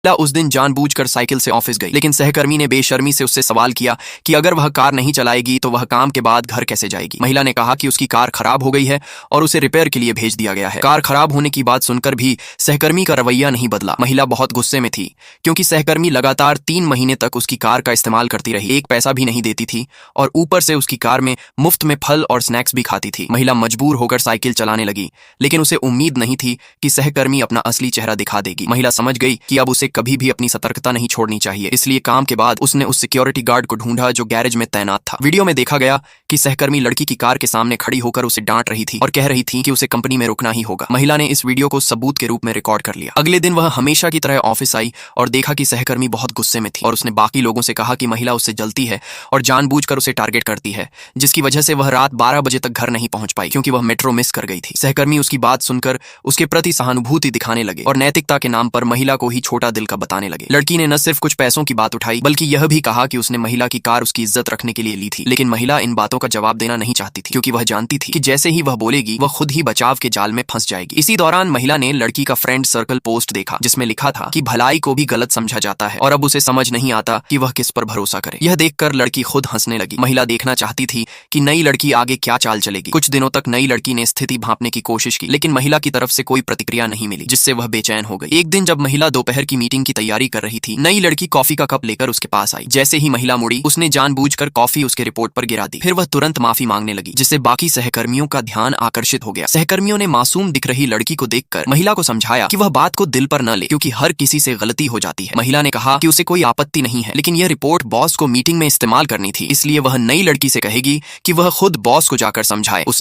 उस दिन जानबूझकर साइकिल से ऑफिस गई, लेकिन सहकर्मी ने बेशर्मी से उससे सवाल किया कि अगर वह कार नहीं चलाएगी तो वह काम के बाद घर कैसे जाएगी। महिला ने कहा कि उसकी कार खराब हो गई है और उसे रिपेयर के लिए भेज दिया गया है। कार खराब होने की बात सुनकर भी सहकर्मी का रवैया नहीं बदला। महिला बहुत गुस्से में थी क्योंकि सहकर्मी लगातार 3 महीने तक उसकी कार का इस्तेमाल करती रही, एक पैसा भी नहीं देती थी और ऊपर से उसकी कार में मुफ्त में फल और स्नैक्स भी खाती थी। महिला मजबूर होकर साइकिल चलाने लगी, लेकिन उसे उम्मीद नहीं थी कि सहकर्मी अपना असली चेहरा दिखा देगी। महिला समझ गई कि अब उसे कभी भी अपनी सतर्कता नहीं छोड़नी चाहिए, इसलिए काम के बाद उसने उस सिक्योरिटी गार्ड को ढूंढा जो गैरेज में तैनात था। वीडियो में देखा गया कि सहकर्मी लड़की की कार के सामने खड़ी होकर उसे डांट रही थी और कह रही थी कि उसे कंपनी में रुकना ही होगा। महिला ने इस वीडियो को सबूत के रूप में रिकॉर्ड कर लिया। अगले दिन वह हमेशा की तरह ऑफिस आई और देखा कि सहकर्मी बहुत गुस्से में थी और उसने बाकी लोगों से कहा कि महिला उससे जलती है और जानबूझकर उसे टारगेट करती है, जिसकी वजह से वह रात 12 बजे तक घर नहीं पहुंच पाई क्योंकि वह मेट्रो मिस कर गई थी। सहकर्मी उसकी बात सुनकर उसके प्रति सहानुभूति दिखाने लगे और नैतिकता के नाम पर महिला को ही छोटा दिल का बताने लगे। लड़की ने न सिर्फ कुछ पैसों की बात उठाई बल्कि यह भी कहा कि उसने महिला की कार उसकी इज्जत रखने के लिए ली थी, लेकिन महिला इन बातों का जवाब देना नहीं चाहती थी क्योंकि वह जानती थी कि जैसे ही वह बोलेगी वह खुद ही बचाव के जाल में फंस जाएगी। इसी दौरान महिला ने लड़की का फ्रेंड सर्कल पोस्ट देखा जिसमें लिखा था कि भलाई को भी गलत समझा जाता है और अब उसे समझ नहीं आता कि वह किस पर भरोसा करे। यह देखकर लड़की खुद हंसने लगी। महिला देखना चाहती थी कि नई लड़की आगे क्या चाल चलेगी। कुछ दिनों तक नई लड़की ने स्थिति भांपने की कोशिश की, लेकिन महिला की तरफ से कोई प्रतिक्रिया नहीं मिली, जिससे वह बेचैन हो गई। एक दिन जब महिला दोपहर की मीटिंग की तैयारी कर रही थी, नई लड़की कॉफी का कप लेकर उसके पास आई। जैसे ही महिला मुड़ी, उसने जानबूझकर कॉफी उसके रिपोर्ट पर गिरा दी। फिर वह तुरंत माफी मांगने लगी, जिससे बाकी सहकर्मियों का ध्यान आकर्षित हो गया। सहकर्मियों ने मासूम दिख रही लड़की को देखकर महिला को समझाया कि वह बात को दिल पर न ले क्योंकि हर किसी से गलती हो जाती है। महिला ने कहा कि उसे कोई आपत्ति नहीं है, लेकिन यह रिपोर्ट बॉस को मीटिंग में इस्तेमाल करनी थी, इसलिए वह नई लड़की से कहेगी कि वह खुद बॉस को जाकर समझाए। उसने